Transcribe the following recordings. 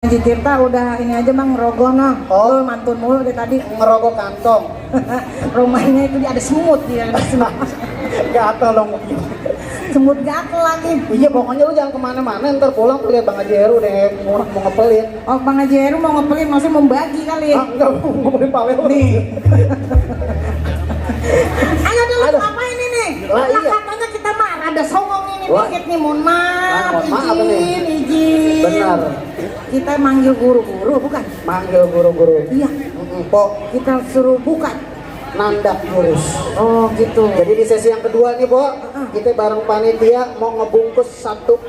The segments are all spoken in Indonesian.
Haji Tirta udah ini aja bang ngerogoh no. Oh. Mantun mulu dari tadi. Ngerogoh kantong. Rumahnya itu ada semut dia, ada semut. Gatel dong mungkin. Semut gatel lagi. Iya pokoknya lu jangan kemana-mana, ntar pulang tuh lihat Bang Haji Heru deh mau ngepelin. Oh Bang Haji Heru mau ngepelin, maksudnya membagi kali. Ah enggak, mau ngepelin pawel Nih. Ayo dulu Aduh. ngapain ini? Lah, iya. Katanya kita mah ada songong ini Wah. dikit nih, mohon maaf. Mohon maaf nih. Izin. Benar. Kita manggil guru-guru bukan? Manggil guru-guru. Iya. Pok Kita suruh bukan. nandak lurus. Oh gitu. Jadi di sesi yang kedua nih, Bo, kita bareng panitia mau ngebungkus satu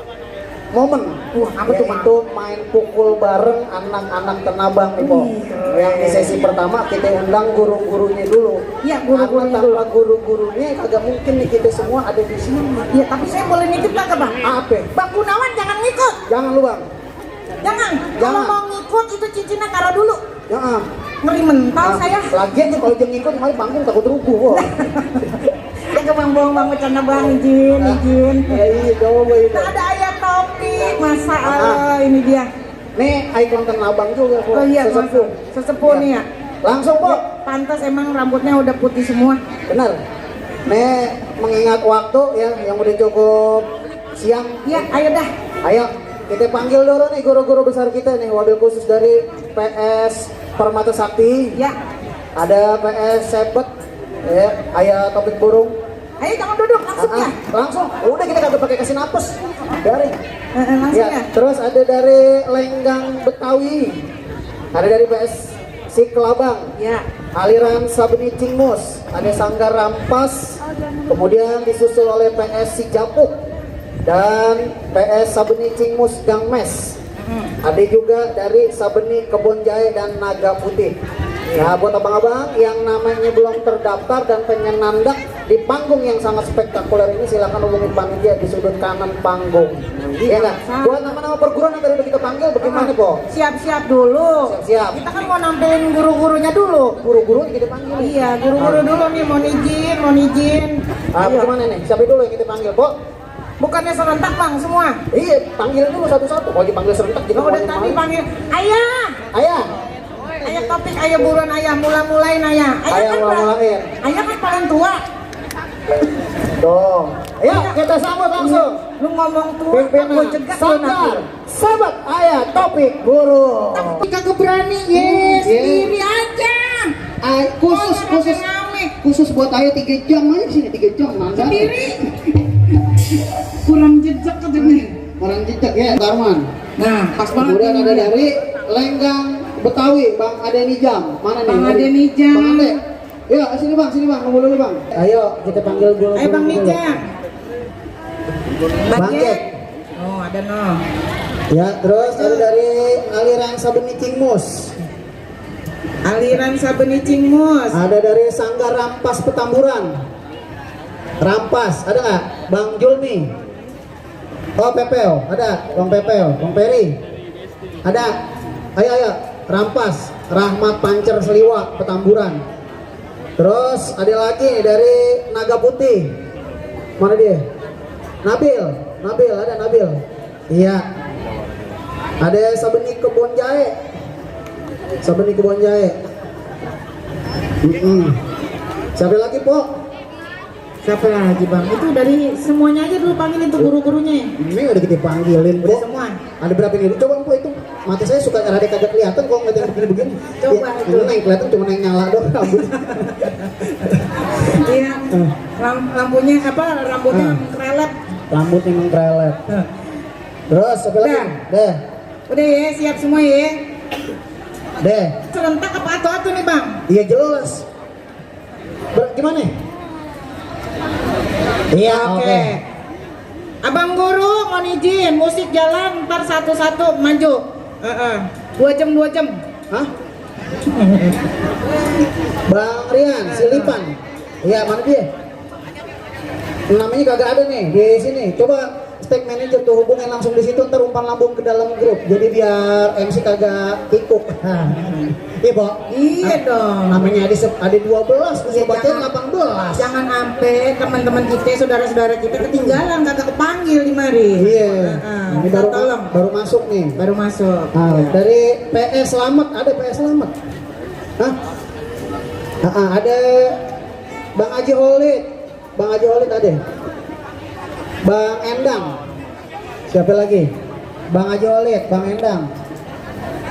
momen. Apa tuh, Bang? Yaitu main pukul bareng anak-anak Tenabang nih, Bo. Yang di sesi pertama kita undang guru-gurunya dulu. Iya, guru-gurunya Karena tanpa guru-gurunya kagak mungkin nih kita semua ada di sini. Iya, tapi saya boleh nitip kagak bang? Apa? Bang Gunawan jangan ngikut. Jangan lu, Bang. Jangan. Kalau Jangan. mau ngikut itu cincinnya taruh dulu. Jangan. Ngeri mental saya. Lagian tuh kalau dia ngikut kali panggung takut rubuh, Bo. Jangan bang bohong bang bercanda bang, izin. Ya iya, coba itu. Nah, ada ayat topik, masa Allah ini dia. Nih, ikon Tenabang juga, Bo. Oh iya, Sesepuh. sesepuh nih ya. Langsung, Bo. Pantas emang rambutnya udah putih semua. Benar. Nih, mengingat waktu ya yang udah cukup siang. Iya, ayo dah. Ayo, kita panggil dulu nih guru-guru besar kita nih, wabil khusus dari PS Permata Sakti. Ya. Ada PS Sepet, ya, Ayah Topik Burung. Ayo jangan duduk, langsung ya. Langsung. Udah kita kagak pakai kasih napes. Dari. Langsung ya. Terus ada dari Lenggang Betawi. Ada dari PS Siklabang. Ya. Aliran Sabeni Cingmus, ada Sanggar Rampas, kemudian disusul oleh PS Sijapuk dan PS Sabeni Cingmus Gangmes. Ada juga dari Sabeni Kebon Jahe dan Naga Putih. Nah, buat abang-abang yang namanya belum terdaftar dan pengen nandak di panggung yang sangat spektakuler ini, silakan hubungi panitia di sudut kanan panggung. Iya kan? Buat nama-nama perguruan yang tadi udah kita panggil, bagaimana, Po? Siap-siap dulu. Siap-siap. Kita kan mau nampilin guru-gurunya dulu. Guru-guru yang kita panggil. Iya, guru-guru dulu nih, mohon izin. Ah, Ayo. gimana nih? Siapa dulu yang kita panggil, Po? Bukannya serentak bang semua? Iya, panggil dulu satu-satu. Kalau dipanggil serentak jadi Oh, udah tadi panggil ayah. Ayah. Ayah topik, ayah buruan, ayah mula-mulain ayah. Ayah kan mula-mulain. Ayah kan paling tua. Dong. Ayo kita sambut langsung. Lu ngomong tua, gue Pimpinan cegat lu nanti. Sanggar Sahabat Ayah Topik Guru. Tapi kagak berani, yes, sendiri aja. Khusus buat Ayah 3 jam aja di sini 3 jam nanda. Sendiri. Kurang jejak katanya. Orang jejak ya, Darman. Nah, pas banget. Kemudian ini ada dia. dari Lenggang Betawi, Bang Ade Nijam. Mana nih? Bang Ade Nijam. Bang Ade. Ya, sini Bang, nunggu dulu Bang. Ayo kita panggil dulu. Ayo Bang Nijam. Bang Jack. Oh, ada no. Ya, terus ada dari aliran Sabeni Cingmus. Aliran Sabeni Cingmus. Ada dari Sanggar Rampas Petamburan. Rampas, ada nggak? Bang Julmi. Oh, Pepeo, ada. Bang Pepeo, Bang Peri. Ada. Ayo. Rampas, Rahmat Pancer Seliwak Petamburan. Terus ada lagi dari Naga Putih. Mana dia? Nabil, ada Nabil. Iya. Ada Sabeni Kebon Jahe. Siapa lagi, Po? Siapa lagi bang? Itu dari semuanya aja dulu panggilin tuh guru-gurunya. Ini udah kita panggilin, Udah Po. semua. Ada berapa ini? Coba, Po, itu. Mata saya suka rada kagak kelihatan kok ngeliat yang begini-begini. Coba, Ya, itu. ini yang kelihatan cuma yang nyala doang rambut. Iya. Lampunya apa? Rambutnya krelet. Rambut yang krelet. Terus apa lagi? Udah. Deh. Udah ya, siap semua ya. Deh. Serentak apa atu-atu nih bang? Iya jelas. Gimana? Iya, oke. Abang guru mohon izin, musik jalan ntar satu-satu maju. 2 jam. Hah? Bang Rian, Silipan. Iya, mana dia? Namanya kagak ada nih di sini. Coba Stage manager tuh hubungin langsung di situ, ntar umpan lambung ke dalam grup. Jadi biar MC kagak kikuk. Iya, Bo? Iya dong. Namanya ada 12, terus Iya, bacain jangan- 18. Jangan sampai teman-teman kita, saudara-saudara kita ketinggalan, kagak kepanggil di mari. Iya. Heeh. Ini Tolong. baru masuk nih. Baru masuk. Nah, Ya. dari PS Slamet, ada PS Slamet. Hah? Ada Bang Haji Holid. Bang Haji Holid ada. Bang Endang. Siapa lagi? Bang Haji Holid, Bang Endang.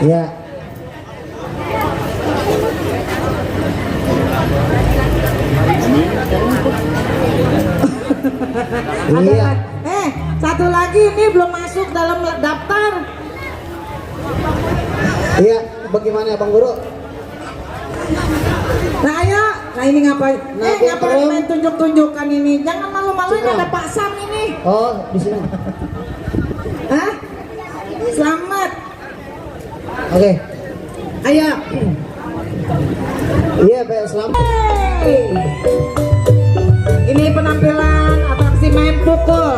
Ya. Iya. Satu lagi ini belum masuk dalam daftar. Iya, bagaimana Bang Guru? Nah ayo, nah ini ngapain? Nah, Ngapain Bang. main tunjuk-tunjukan ini? Jangan malu-maluin, Cukro. ada Pak Sam ini. Oh, di sini. Hah? Selamat. Oke. Ayo. Iya, PS Slamet. Hey. Ini penampilan atraksi main pukul,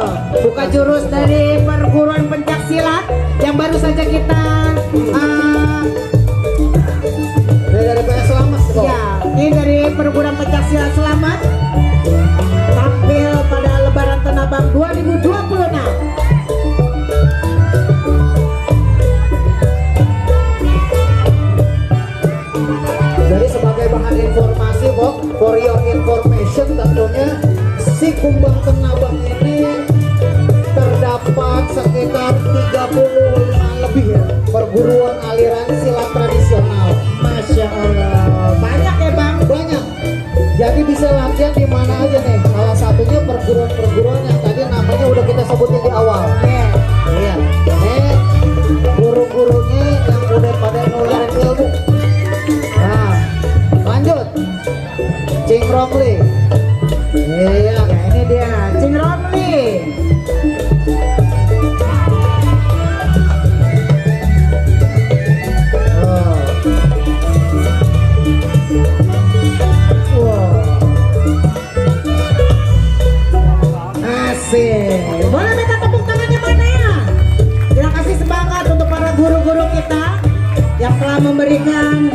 buka jurus dari perguruan pencak silat yang baru saja kita Dari PS Slamet kok. ya, ini dari perguruan pencak silat Selamat tampil pada Lebaran Tanah Abang 2026. Jadi sebagai bahan informasi kok, for your information tentunya si kumbang tenabang ini terdapat sekitar 35 lebih ya perguruan aliran silat tradisional. Masya Allah, banyak ya Bang. Banyak. Jadi bisa latihan di mana aja nih. Salah satunya perguruan-perguruan yang tadi namanya udah kita sebutin di awal. Nih, Iya. Guru-gurunya yang udah pada nularin ilmu. Nah, lanjut. Cing Romli. Iya. ya ini dia, Cing Romli. Asik. Boleh minta tepuk tangannya mana? Terima kasih semangat untuk para guru-guru kita yang telah memberikan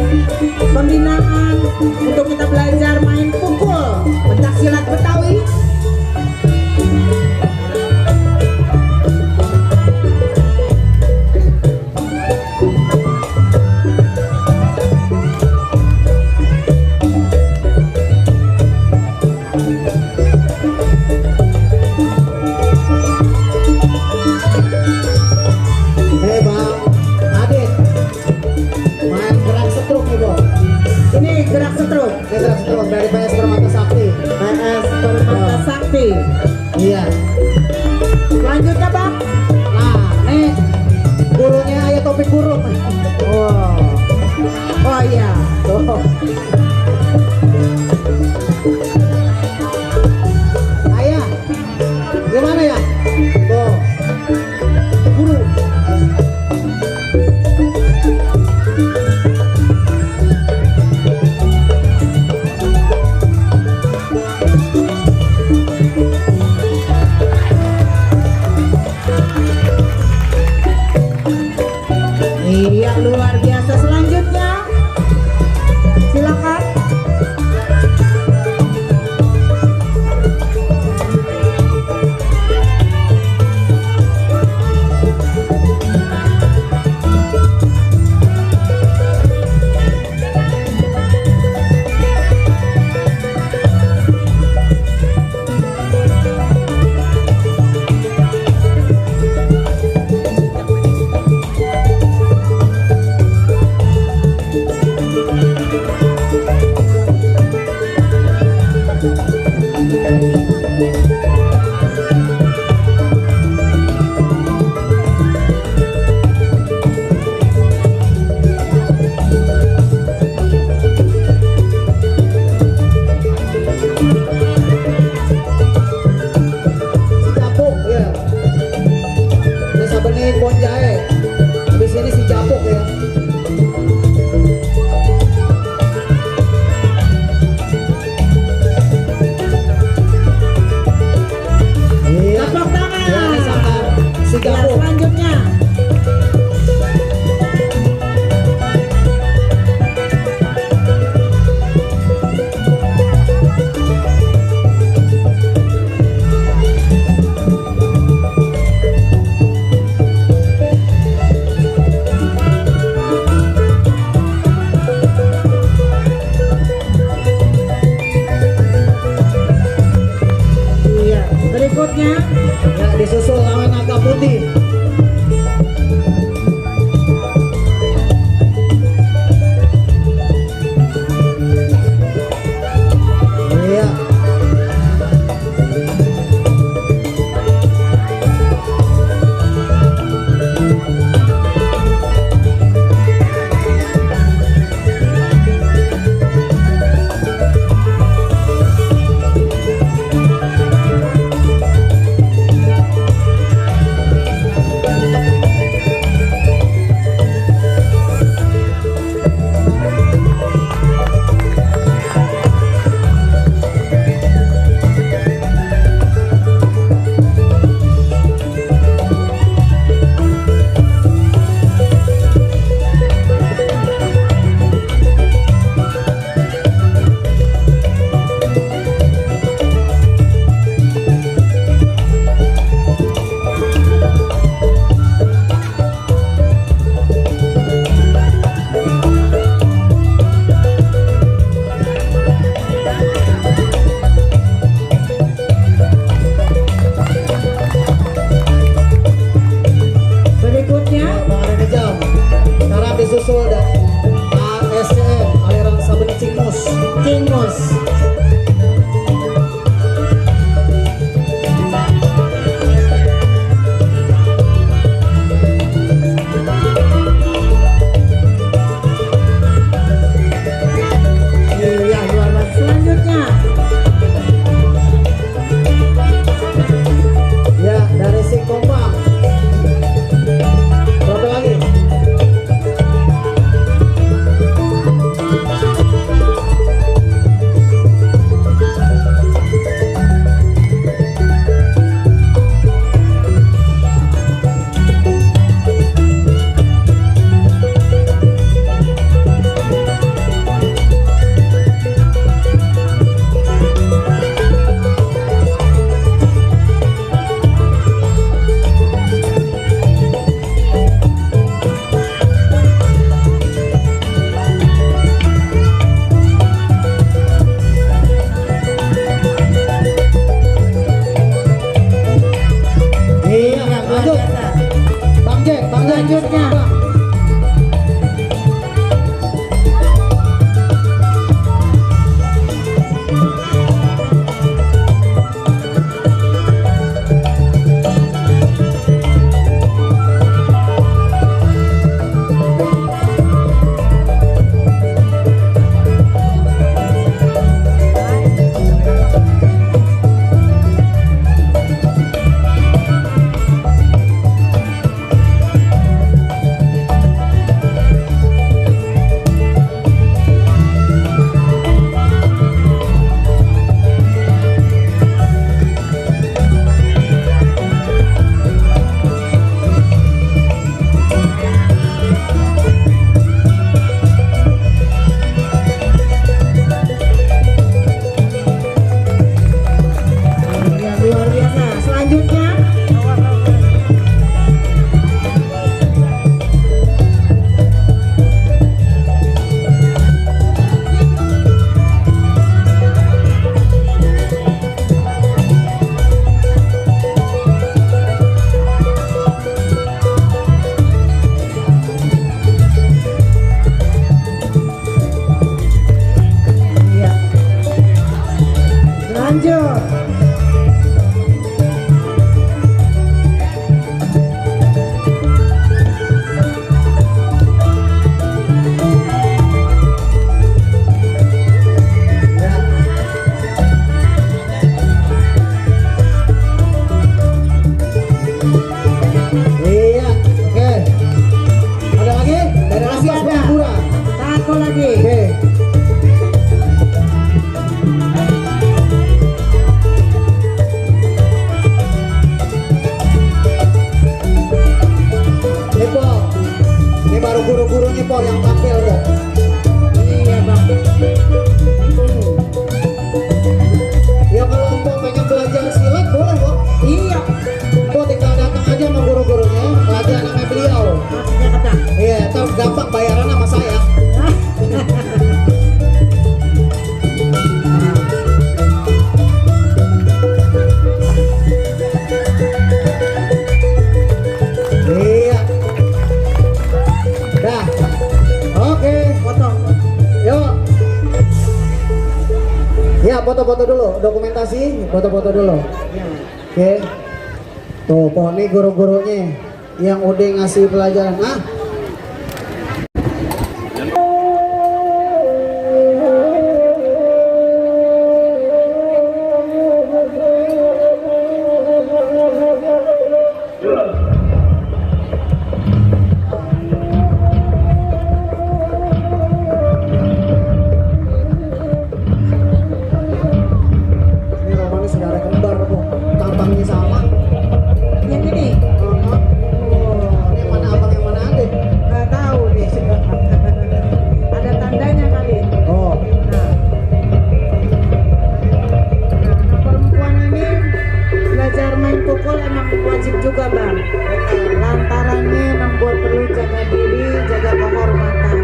pembinaan untuk kita belajar main pukul pencak silat Betawi. Bang Adit. Main gerak setruk nih, Bo. Ini gerak setruk Ini gerak setruk dari PS Permata Sakti. PS Permata Sakti. Iya. Selanjutnya Bang. Nah, nih gurunya Ayah Topik Burung. Oh, oh iya. Tuh. Ayah, gimana ya? Tuh. Guru. Iya luar biasa. Selanjutnya silakan. guru-gurunya po yang tampil po. Iya bang. Ya kalau po pengen belajar silat boleh po. Iya. Po tinggal datang aja sama guru-gurunya, latihan sama beliau. Maksudnya kata. Iya, ntar gampang bayaran sama saya. Iya. Dah. Oke. Foto. Yuk. Ya, foto-foto dulu, dokumentasi, foto-foto dulu. Ya. Oke. Tuh, po nih guru-gurunya yang udah ngasih pelajaran. Ah. Ini romannya saudara kembar, po. Tampangnya sama. Yang ini. Ini mana abang yang mana adik? Nggak tahu nih. Ada tandanya kali. Oh, Nah. Nah, perempuan ini belajar main pukul emang wajib juga bang. Lantarannya membuat perlu jaga diri, jaga kehormatan.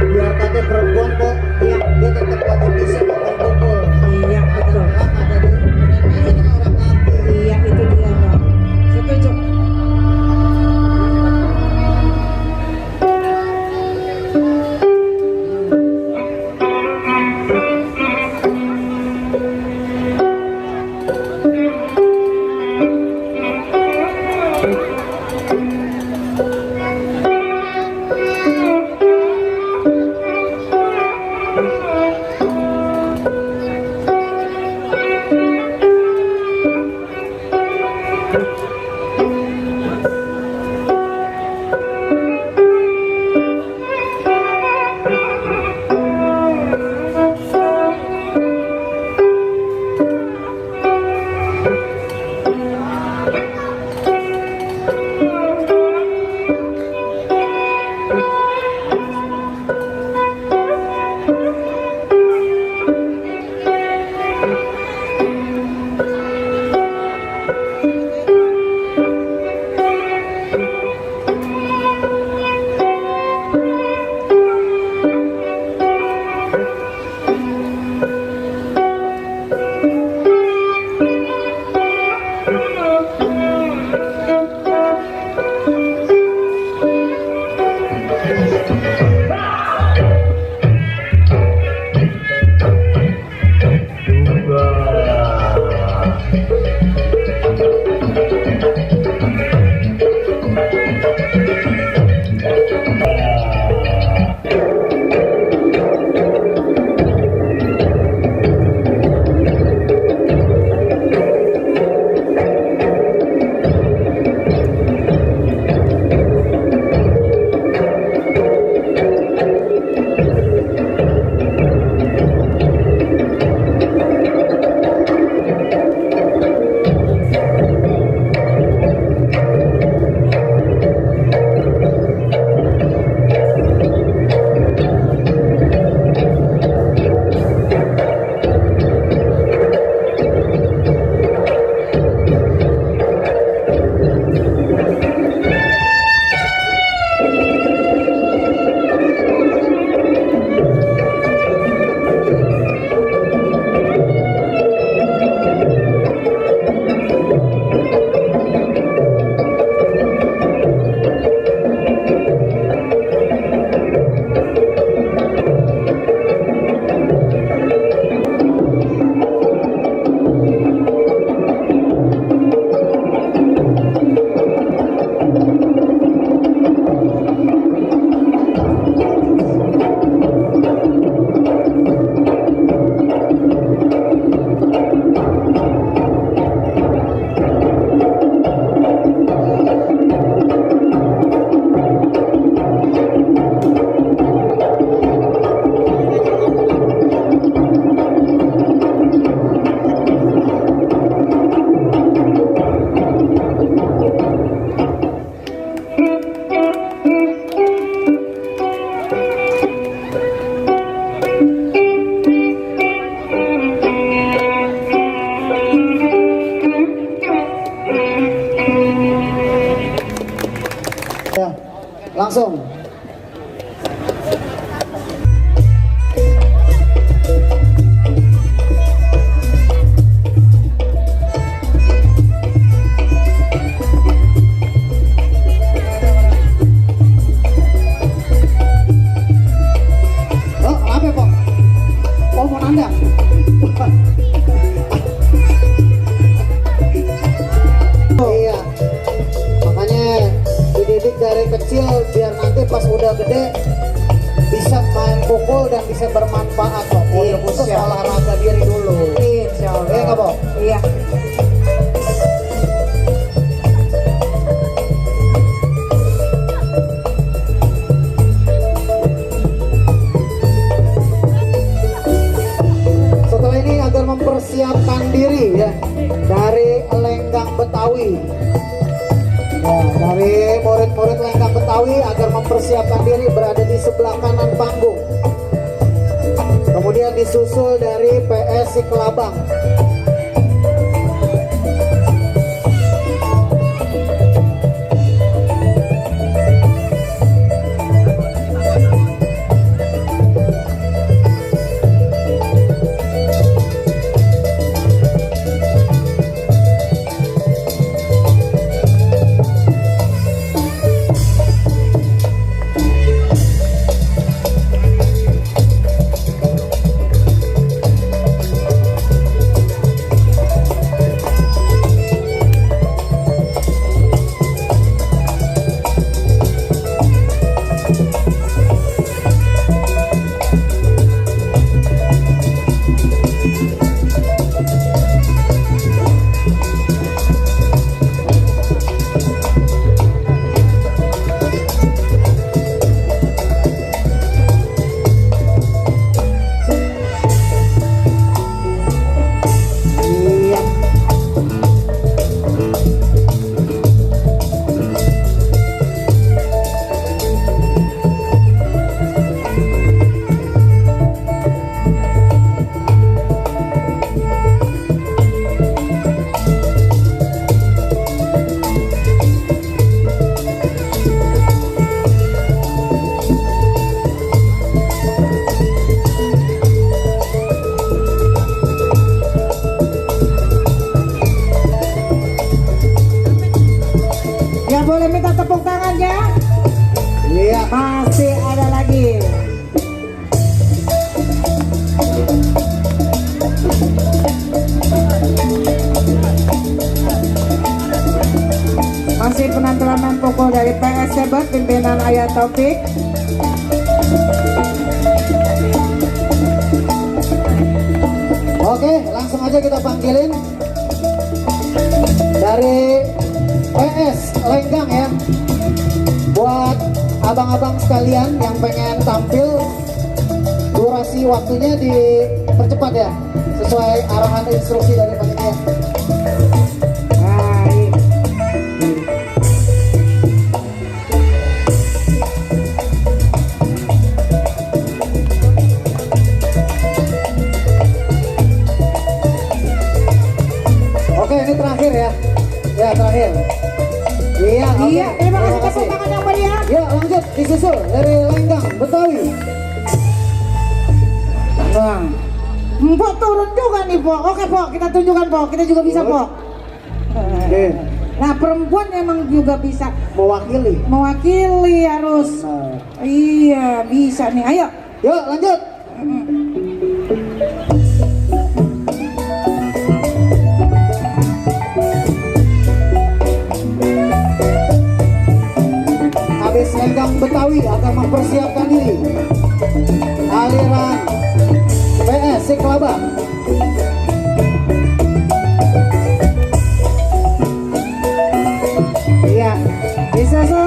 biar kata perempuan kok, Iya. dia tetap wajib bisa makan pukul. Iya betul. Ada di remeh-remehin orang laki. Iya itu dia bang. Setuju. bisa main pukul dan bisa bermanfaat kok. Khusus Insya Allah. olahraga diri dulu. Insya Allah. Iya nggak, Bo? Iya. Setelah ini agar mempersiapkan diri ya dari Lenggang Betawi. Ya, dari murid-murid Lenggang Betawi agar mempersiapkan diri berada di sebelah kanan panggung. Kemudian disusul dari PSI Kelabang. Yang boleh minta tepuk tangannya? Iya. Masih ada lagi. Masih penampilan pokok dari PS Sebat pimpinan Ayah Taufik. Oke, langsung aja kita panggilin dari PS Lenggang ya. Buat abang-abang sekalian yang pengen tampil, durasi waktunya dipercepat ya, sesuai arahan instruksi dari panitia. Baik. Oke, ini terakhir ya. Ya, terakhir. Iya, oke. Iya, terima kasih tepuk tangan yang meriah. Ya, lanjut disusul dari Lenggang Betawi. Nah, Mpok turun juga nih, Pok. Oke, Pok, kita tunjukkan, Pok. Kita juga bisa, Pok. Oke, Nah, perempuan emang juga bisa mewakili. mewakili harus. Nah, Iya, bisa nih. Ayo. yuk lanjut. Habis Lenggang Betawi akan mempersiapkan diri. Aliran PS Si Kelabang. Iya. Bisa, so?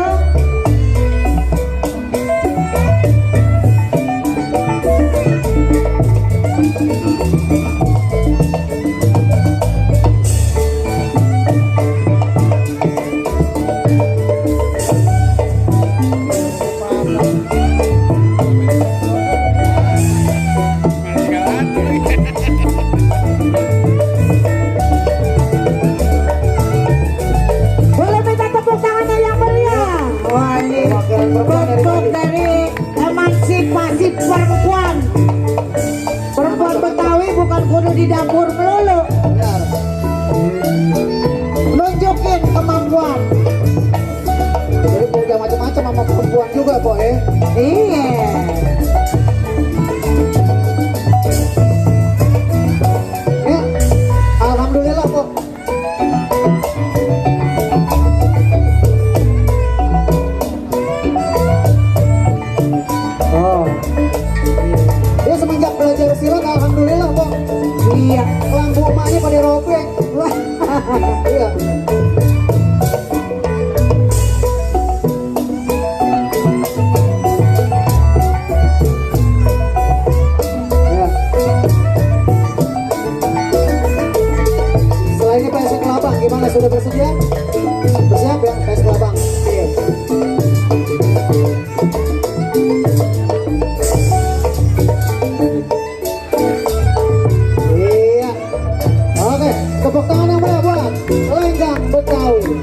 Boleh minta tepuk tangannya yang meriah. Wah, ini Perwakilan perempuan dari bentuk Bali. dari emansipasi perempuan. Perempuan Betawi bukan kudu di dapur melulu. Benar. Nunjukin kemampuan. Jadi punya macam-macam sama perempuan juga, Pok ya. Iya. Ya, alhamdulillah, Pok. ini pada robek. Wah, iya. Ya. Setelah ini PS Kelabang, gimana sudah bersedia? Bersiap ya PS Kelabang. Iya. Iya. Oke, tepuk tangan yang meriah buat Lenggang Betawi.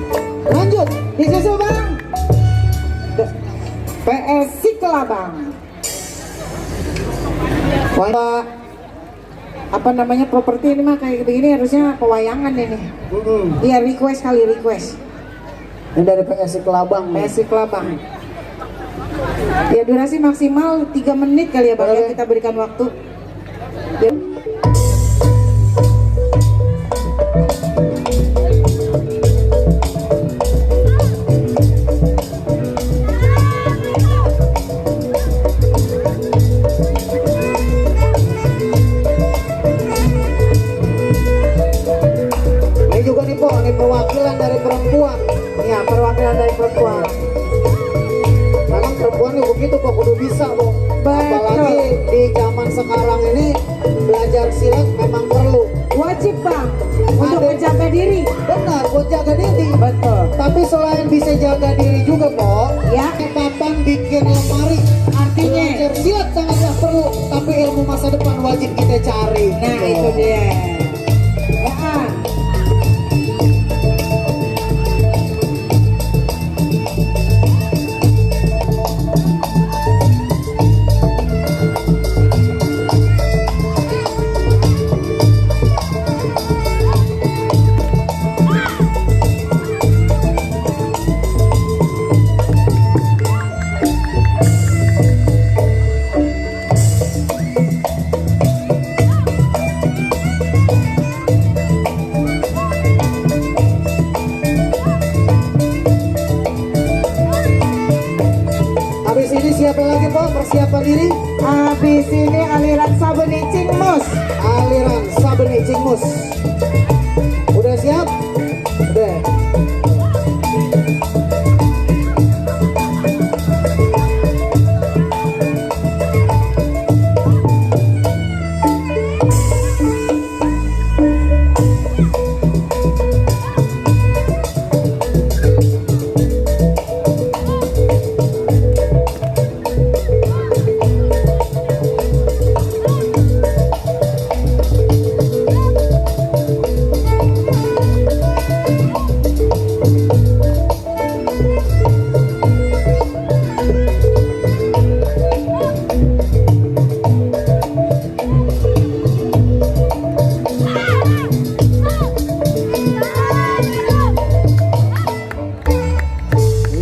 Lanjut, Disusul bang. PS Sikelabang. Wah, apa namanya properti ini mah kayak begini harusnya pewayangan ini. Iya request kali request. Ini dari PS Kelabang. PS Sikelabang. Ya durasi maksimal 3 menit kali ya bang ya, kita berikan waktu. Ya. Ini juga nih Po, ini perwakilan dari perempuan. Ya perwakilan dari perempuan. Memang perempuan nih begitu kok kudu bisa Po. Betul. Apalagi di zaman sekarang ini belajar silat memang perlu. Wajib bang untuk Ada- menjaga diri. Benar, buat jaga diri. Betul. Tapi selain bisa jaga diri juga Po, Ya. kapan bikin lemari. Artinya. Belajar silat sangatlah perlu, tapi ilmu masa depan wajib kita cari. Nah Gitu. itu dia. Ya. Habis ini siapa lagi Po? Persiapan diri. Habis ini aliran Sabenicing Mus. Aliran Sabeni Cingmus. Udah siap? Udah.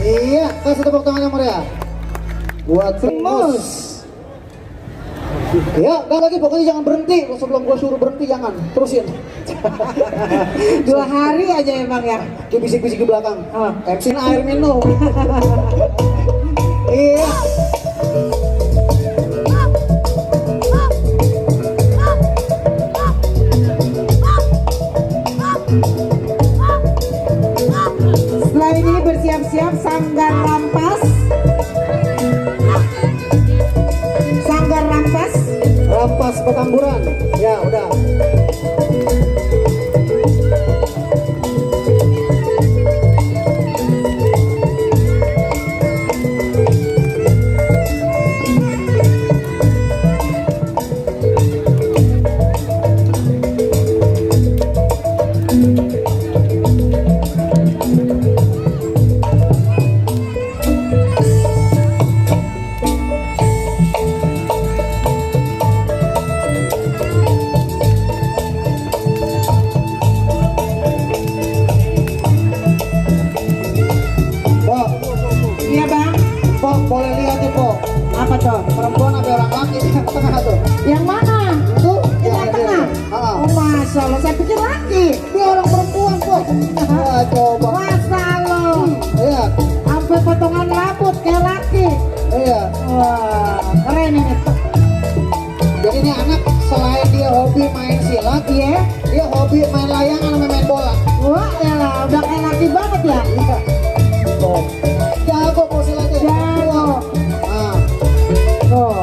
Iya, kasih tepuk tangan yang meriah. Buat Cingmus. Ya, gak lagi pokoknya jangan berhenti. Sebelum gua suruh berhenti jangan, terusin. 2 hari aja emang ya. Dia bisik-bisik di belakang. Oh. MC air minum. Iya. Setelah ini bersiap-siap Sanggar Rampas. Sanggar Rampas. Rampas Petamburan. Ya, udah. Po, Iya bang. Po, boleh lihat nih Po. Apa tuh? Perempuan apa orang laki yang tengah tuh? Yang mana? Itu Yang ada. tengah. Ah. Oh masya Allah, saya pikir laki. Dia orang perempuan Po. Ya, coba. Masya Allah. Iya, Sampai potongan rambut kayak laki. iya. Wah keren ini. Jadi ini anak selain dia hobi main silat, Iya. dia hobi main layangan sama main bola. Wah, elah, udah kayak laki banget ya. Iya. Tuh. Jago kok silatnya. Jago. Nah, Tuh.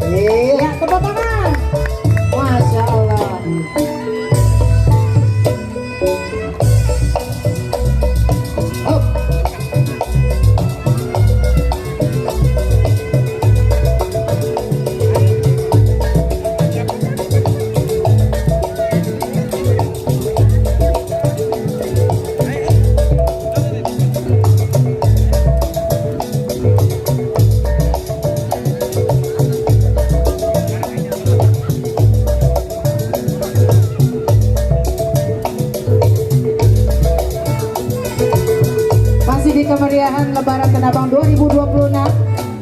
iya. Ya, tepuk tangan. Masya Allah. Hop. Masih di kemeriahan Lebaran Tanah Abang 2026,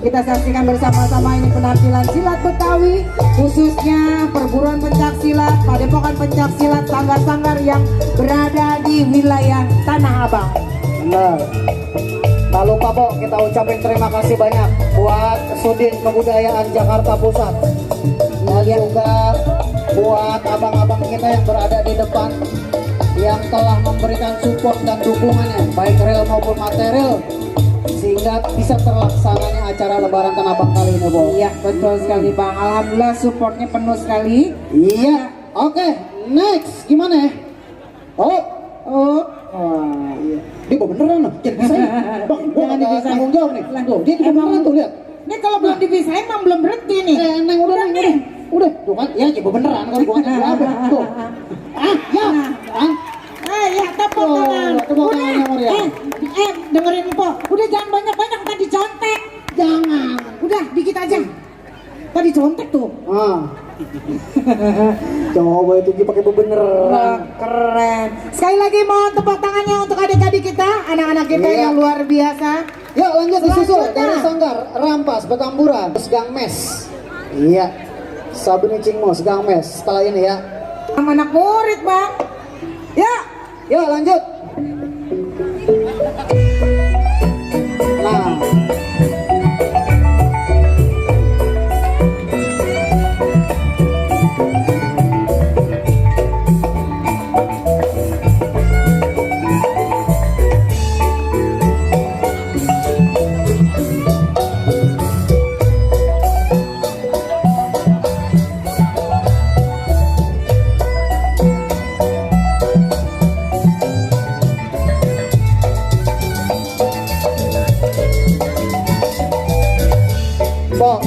kita saksikan bersama-sama ini penampilan silat Betawi, khususnya perguruan pencak silat, padepokan pencak silat, sanggar-sanggar yang berada di wilayah Tanah Abang. Benar. Tak lupa Bo, kita ucapin terima kasih banyak buat Sudin Kebudayaan Jakarta Pusat dan juga buat abang-abang kita yang berada di depan yang telah memberikan support dan dukungannya baik real maupun material sehingga bisa terlaksananya acara Lebaran Tanah Abang kali ini Bo. Iya, betul sekali Bang. Alhamdulillah supportnya penuh sekali. Iya. Oke, next gimana ya? Oh, Oh, wah, iya. Dia kok beneran loh, jadi bisa Bang, gua Jangan ada dipisahin. tanggung jawab nih. Tuh, dia juga beneran tuh, lihat. ini kalau belum dipisahin emang belum berhenti nih. Neng udah, Neng, udah. Tuh kan, ya coba beneran kalau gua nggak apa. Tuh. Ah, ya. Ah, Ya, tepuk Tuh, tangan. tepuk tangannya, Maria. Dengerin Empok. Udah jangan banyak-banyak tadi contek. jangan. Udah, dikit aja. Tadi contek tuh. Ah. Coba itu dia pakai Wah, beneran. keren. Sekali lagi mohon tepuk tangannya untuk adik-adik kita, anak-anak kita Iya. yang luar biasa. Yuk lanjut disusul Selanjutnya. dari Sanggar, Rampas, Petamburan, terus Gang Mes. Iya. Sabeni Cingmos, Gang Mes. Setelah ini ya. Sama anak murid, Bang. Ya, Yuk lanjut. Nah, Bo,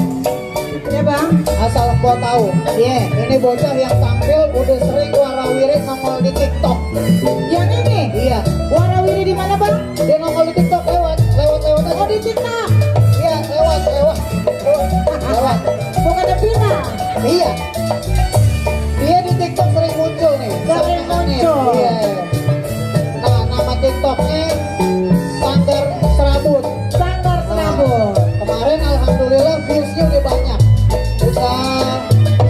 ya Bang. asal Bo tahu, Iya. ini bocah yang tampil udah sering warawirin nongol di TikTok. Yang ini. Iya, Warawiri di mana, Bang? dia nongol di TikTok lewat aja. Oh, di TikTok. Iya, lewat. Bukan ada Pina. Iya. Dia di TikTok sering muncul nih. Sering Sama nih. muncul. Iya. Nah, nama TikToknya Sanggar Serabut. Sanggar Serabut. Kemarin alhamdulillah viewsnya udah banyak. Udah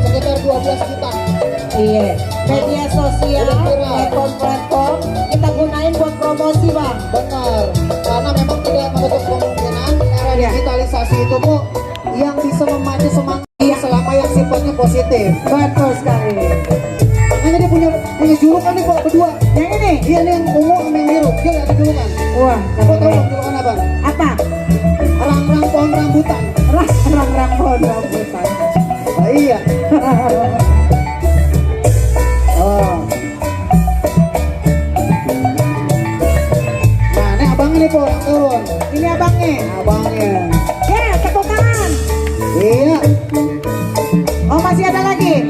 sekitar 12 juta. Iya. Media sosial, Udah viral. platform kita gunain buat promosi, Bang. Benar. Karena memang tidak menutup kemungkinan era Iya. digitalisasi itu Bu yang bisa memacu semangat selama yang sifatnya positif. Betul sekali. Makanya dia punya julukan nih Pak berdua. Yang ini. Dia nih yang ungu sama yang biru. Dia ada julukan. Wah, Kau tahu keren. julukan apa? Apa? Rang-rang pohon rambutan. Rang-rang pohon rambutan. Oh, iya. Oh. Nah, ini abangnya nih Po yang turun. Ini abangnya. Abangnya. Ya, tepuk tangan. Iya. Oh, masih ada lagi.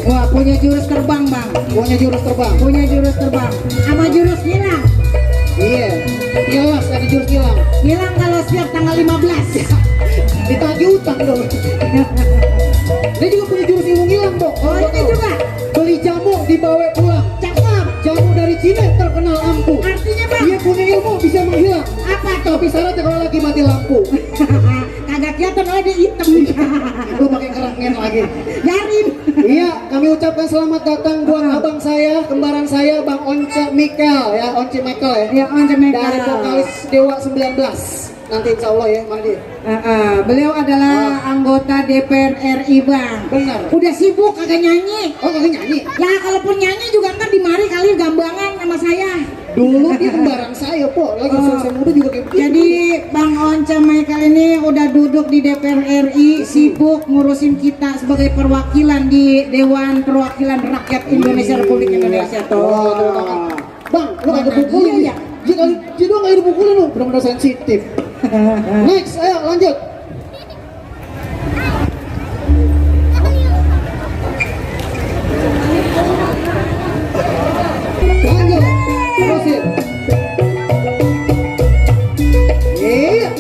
Wah, punya jurus terbang, Bang. Punya jurus terbang. Punya jurus terbang. Sama jurus hilang. Iya, jelas ada jurus hilang. Hilang kalau siap tanggal 15. Ditagih utang dong. Dia juga punya jurus ilmu hilang dong. Oh, ini juga. Beli jamu dibawa pulang. Cakep. Jamu dari Cina terkenal ampuh. Artinya bang, Dia punya ilmu bisa menghilang. apa tuh? Tapi syaratnya kalau lagi mati lampu. Kagak kelihatan, oh dia hitam. Lu pakai kerangen lagi. Garin. Iya, kami ucapkan selamat datang buat abang saya, kembaran saya, Bang Once Michael ya, Once Michael ya. Ya, on Dari vokalis Dewa 19. Nanti insya Allah ya, Mandi. Beliau adalah anggota DPR RI bang. Benar. Udah sibuk kagak nyanyi. Oh, kagak nyanyi. Ya kalaupun nyanyi juga ntar di mari kali gambangan sama saya. Dulu dia kembaran saya, Po. Lagi usia muda juga kayak begitu. Jadi Bang Once Michael ini udah duduk di DPR RI, sibuk ngurusin kita sebagai perwakilan di Dewan Perwakilan Rakyat Indonesia Republik Indonesia tuh. Oh, tepuk tangan. Bang, lu kagak Mana pukulin dia ya? Jadi nggak dipukulin lu, benar-benar sensitif. Next, ayo lanjut. Lanjut, terusin. Iya.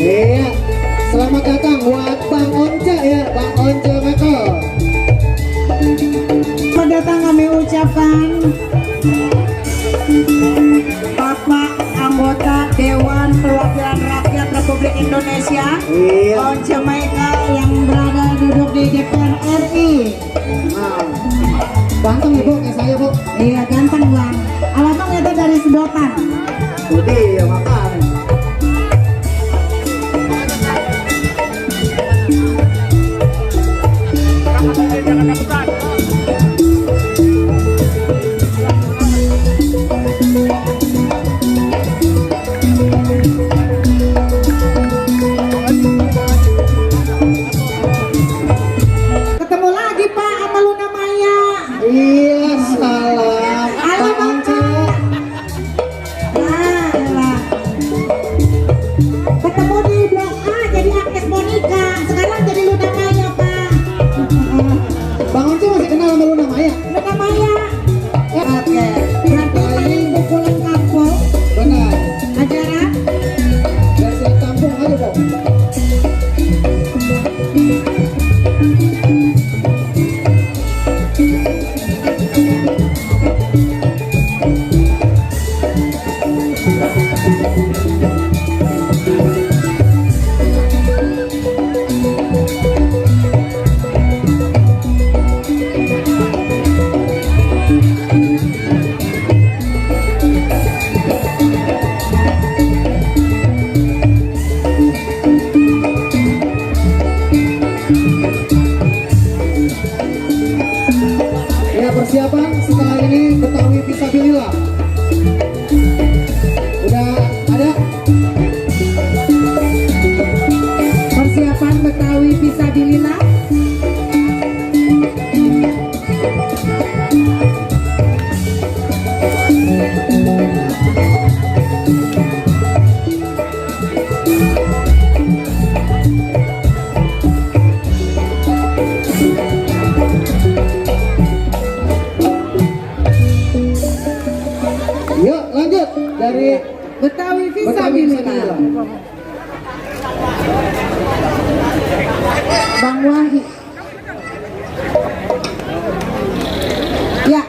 Iya, selamat datang buat Bang Once ya, Bang Once Michael. Selamat datang kami ucapkan Bapak anggota Dewan Perwakilan Rakyat Republik Indonesia, Iya. Once Michael yang berada duduk di DPR RI. Nah, ganteng ibu kayak saya bu. Iya ganteng bang. Abang itu dari sedotan. Udah ya makan. Ketemu lagi Pak sama Luna Maya. Iya, salam. Halo, Bang Once. Nah, elah. Ketemu di Blok A jadi Agnes Monica. Sekarang jadi Luna Maya Pak. Bang Once masih kenal sama Luna Maya? Luna Maya. Oke. Berarti main pukulan kampung. Benar. Ajaran. Dari sini kampung aja bu. Ya persiapan setelah ini Betawi Fisabilillah. Udah ada? Persiapan Betawi Fisabilillah. Yuk lanjut dari Betawi Betawi Fisabilillah. Fisabilillah. Bang Wahid. Ya.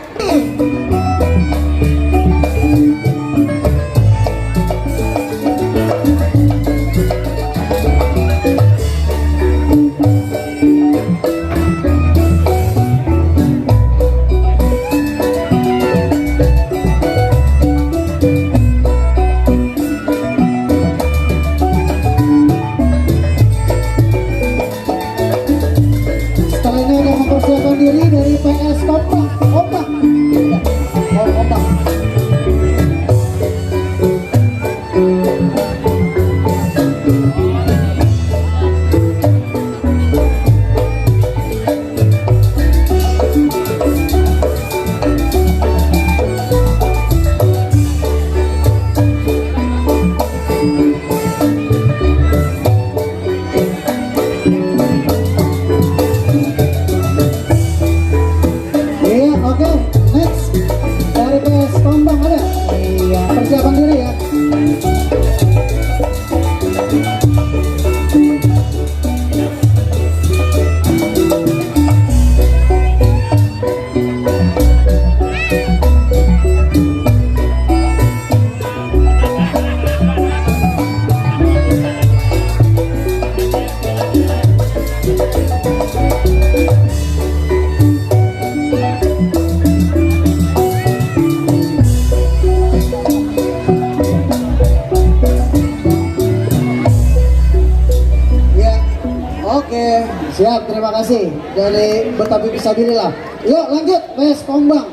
Oke, siap, terima kasih dari Betawi Fisabilillah. Yuk lanjut, PS Kombang.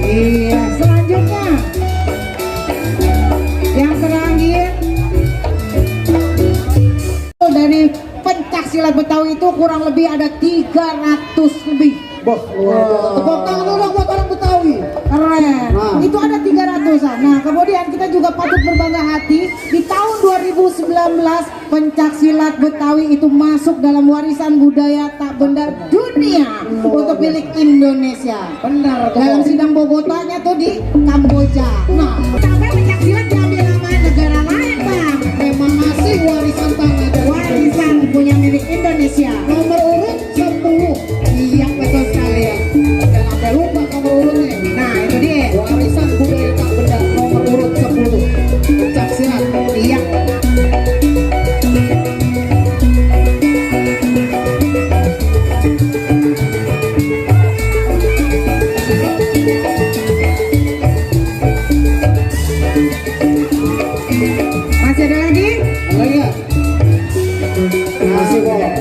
Iya, selanjutnya yang terakhir dari pencak silat Betawi itu kurang lebih ada 300 lebih. Boh, luar biasa. Tepuk tangan dulu buat orang Betawi. Keren. Nah. Itu ada 300-an. Nah, kemudian kita juga patut berbangga hati di tahun 2019 pencak silat Betawi itu masuk dalam warisan budaya tak benda dunia untuk milik Indonesia. Benar, Dalam sidang Bogotanya tuh di Kamboja. Nah, sampai pencak silat diambil nama negara lain, Bang. memang masih warisan tanah dari Warisan punya milik Indonesia. nomor urut 10. Iya, betul sekali ya. Jangan sampai lupa nomor urutnya. Nah, itu dia. Warisan budaya tak benda nomor urut 10. Pencak silat. Iya. Masih ada lagi? Lagi ya? Masih boleh.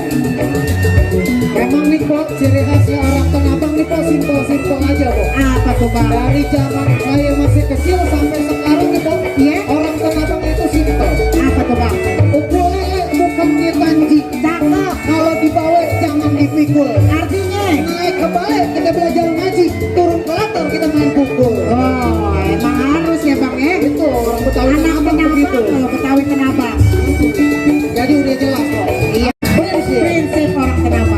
Memang nih kok ciri khasnya orang Tanabang nih kok simpel-simpel aja kok. Apa tuh, Bang? Dari zaman saya masih kecil sampai sekarang nih kok. Iya? Orang Tanabang itu simpel. Apa tuh, Bang? Ukulele bukan ditanji. Cakep. Kalau dibawa jangan dipikul. Artinya? Naik ke balik kita belajar ngaji, turun ke latar kita main pukul. Oh, emang harus ya, Bang ya? Itu orang Betawi Anak Tanabang kenapa begitu. kalau Betawi kenapa? Jadi udah jelas kok. Iya. Prinsip. Prinsip orang kenapa?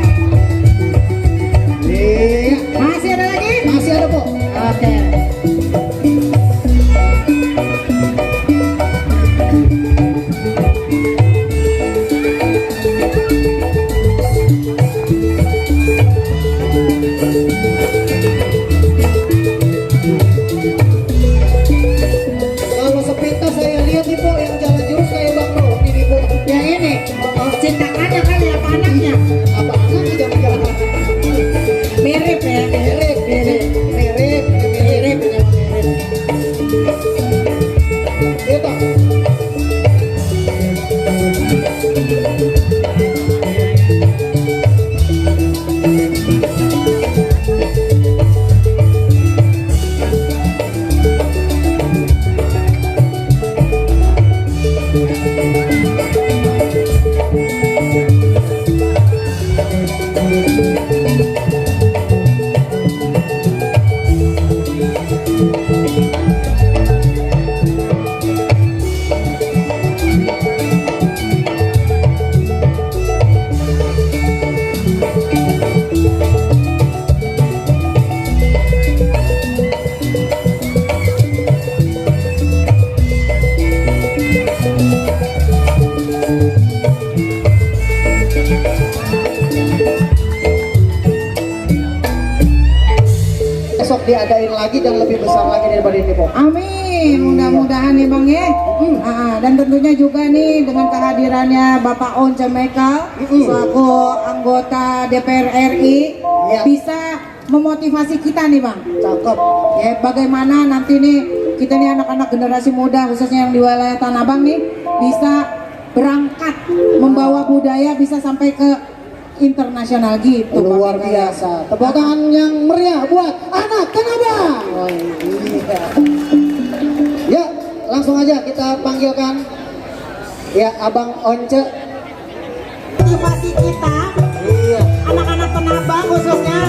Iya. Masih ada lagi? Masih ada kok. Oke. Kalau sepintas saya lihat nih po yang jalan jurus kayak Bang Ro ini po. Yang ini, cintakannya kali apa anaknya? Apa anaknya jangan-jangan Mirip ya? mirip, mirip, mirip, mirip, mirip. Iya toh? Besok diadain lagi dan lebih besar lagi daripada ini po. Amin, mudah-mudahan ya Bang ya. Dan tentunya juga nih dengan kehadirannya Bapak Once Mekal selaku anggota DPR RI Iya. bisa memotivasi kita nih Bang. Cakep. Ya bagaimana nanti nih kita nih anak-anak generasi muda khususnya yang di wilayah Tanah Abang nih bisa berangkat membawa budaya bisa sampai ke internasional gitu. Luar Bang. biasa. Tepuk tangan yang meriah buat anak Tanabang. Oh, iya. Ya, langsung aja kita panggilkan ya Abang Once. Motivasi kita Iya. anak-anak Tanah Abang khususnya